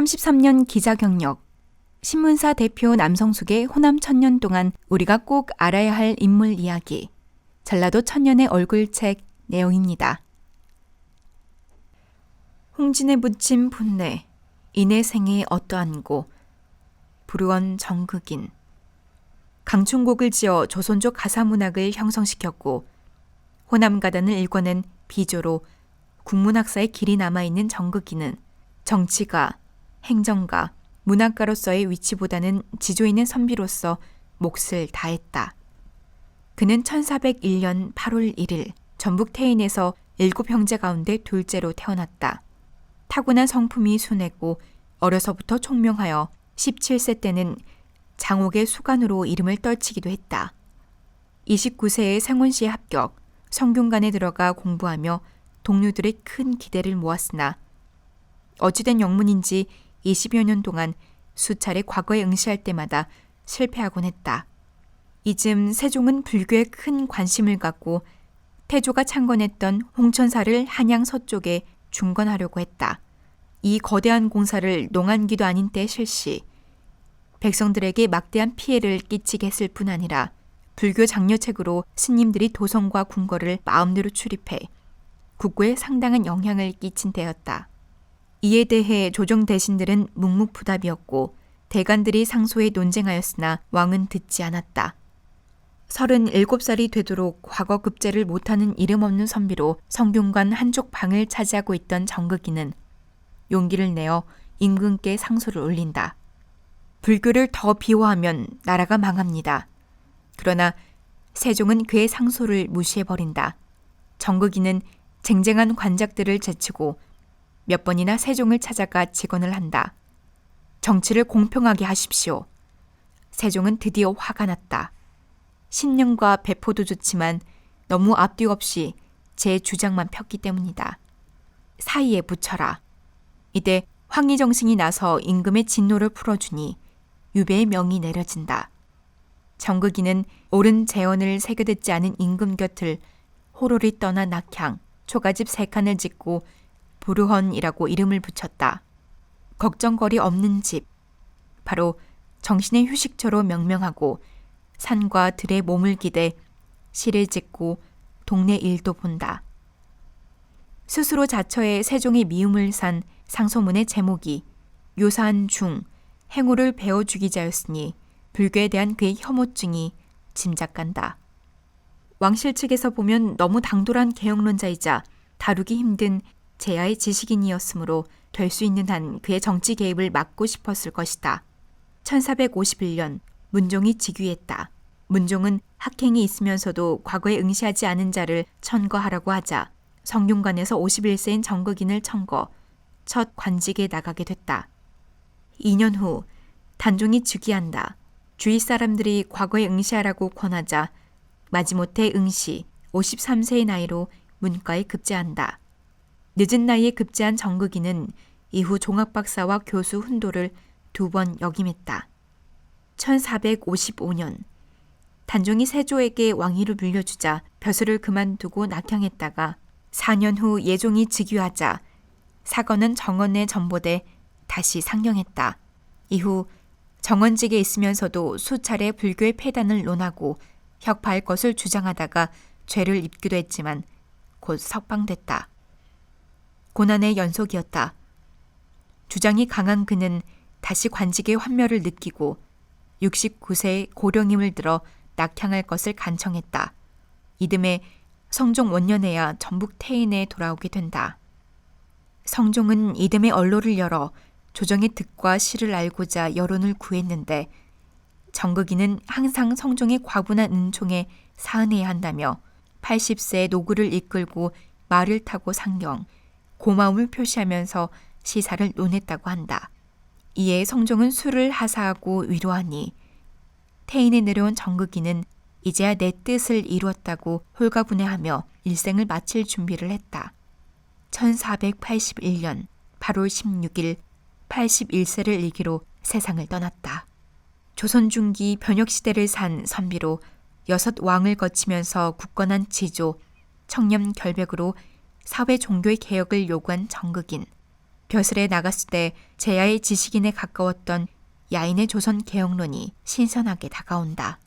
33년 기자 경력, 신문사 대표 남성숙의 호남 천년 동안 우리가 꼭 알아야 할 인물 이야기, 전라도 천년의 얼굴책 내용입니다. 홍진에 묻힌 분내, 이내 생에 어떠한고, 불우원 정극인. 강충곡을 지어 조선족 가사문학을 형성시켰고 호남가단을 일궈낸 비조로 국문학사의 길이 남아있는 정극인은 정치가, 행정가, 문학가로서의 위치보다는 지조 있는 선비로서 몫을 다했다. 그는 1401년 8월 1일 전북 태인에서 7형제 가운데 둘째로 태어났다. 타고난 성품이 순했고 어려서부터 총명하여 17세 때는 장옥의 수관으로 이름을 떨치기도 했다. 29세에 생원시에 합격, 성균관에 들어가 공부하며 동료들의 큰 기대를 모았으나 어찌된 영문인지 20여 년 동안 수차례 과거에 응시할 때마다 실패하곤 했다. 이쯤 세종은 불교에 큰 관심을 갖고 태조가 창건했던 홍천사를 한양 서쪽에 중건하려고 했다. 이 거대한 공사를 농한기도 아닌 때 실시, 백성들에게 막대한 피해를 끼치게 했을 뿐 아니라 불교 장려책으로 스님들이 도성과 궁궐을 마음대로 출입해 국고에 상당한 영향을 끼친 때였다. 이에 대해 조정 대신들은 묵묵부답이었고 대관들이 상소에 논쟁하였으나 왕은 듣지 않았다. 37살이 되도록 과거 급제를 못하는 이름 없는 선비로 성균관 한쪽 방을 차지하고 있던 정극인은 용기를 내어 임금께 상소를 올린다. 불교를 더 비호하면 나라가 망합니다. 그러나 세종은 그의 상소를 무시해버린다. 정극인은 쟁쟁한 관작들을 제치고 몇 번이나 세종을 찾아가 직언을 한다. 정치를 공평하게 하십시오. 세종은 드디어 화가 났다. 신령과 배포도 좋지만 너무 앞뒤 없이 제 주장만 폈기 때문이다. 사이에 붙여라. 이때 황희정신이 나서 임금의 진노를 풀어주니 유배의 명이 내려진다. 정극인은 옳은 재언을 새겨듣지 않은 임금 곁을 호롤이 떠나 낙향, 초가집 3칸을 짓고 부르헌이라고 이름을 붙였다. 걱정거리 없는 집, 바로 정신의 휴식처로 명명하고 산과 들에 몸을 기대 시를 짓고 동네 일도 본다. 스스로 자처해 세종의 미움을 산 상소문의 제목이 요산 중 행호를 베어 죽이자였으니 불교에 대한 그의 혐오증이 짐작간다. 왕실 측에서 보면 너무 당돌한 개혁론자이자 다루기 힘든 제야의 지식인이었으므로 될 수 있는 한 그의 정치 개입을 막고 싶었을 것이다. 1451년 문종이 즉위했다. 문종은 학행이 있으면서도 과거에 응시하지 않은 자를 천거하라고 하자 성균관에서 51세인 정극인을 천거, 첫 관직에 나가게 됐다. 2년 후 단종이 즉위한다. 주위 사람들이 과거에 응시하라고 권하자 마지못해 응시 53세의 나이로 문과에 급제한다. 늦은 나이에 급제한 정극인은 이후 종합박사와 교수 훈도를 2번 역임했다. 1455년 단종이 세조에게 왕위를 물려주자 벼슬을 그만두고 낙향했다가 4년 후 예종이 즉위하자 사건은 정원에 전보돼 다시 상경했다. 이후 정원직에 있으면서도 수차례 불교의 폐단을 논하고 혁파할 것을 주장하다가 죄를 입기도 했지만 곧 석방됐다. 고난의 연속이었다. 주장이 강한 그는 다시 관직의 환멸을 느끼고 69세의 고령임을 들어 낙향할 것을 간청했다. 이듬해 성종 원년에야 전북 태인에 돌아오게 된다. 성종은 이듬해 언로를 열어 조정의 득과 실을 알고자 여론을 구했는데 정극인은 항상 성종의 과분한 은총에 사은해야 한다며 80세의 노구를 이끌고 말을 타고 상경, 고마움을 표시하면서 시사를 논했다고 한다. 이에 성종은 술을 하사하고 위로하니 태인에 내려온 정극인은 이제야 내 뜻을 이루었다고 홀가분해하며 일생을 마칠 준비를 했다. 1481년 8월 16일 81세를 일기로 세상을 떠났다. 조선 중기 변혁시대를 산 선비로 6왕을 거치면서 굳건한 지조, 청렴 결백으로 사회 종교의 개혁을 요구한 정극인. 벼슬에 나갔을 때 제야의 지식인에 가까웠던 야인의 조선 개혁론이 신선하게 다가온다.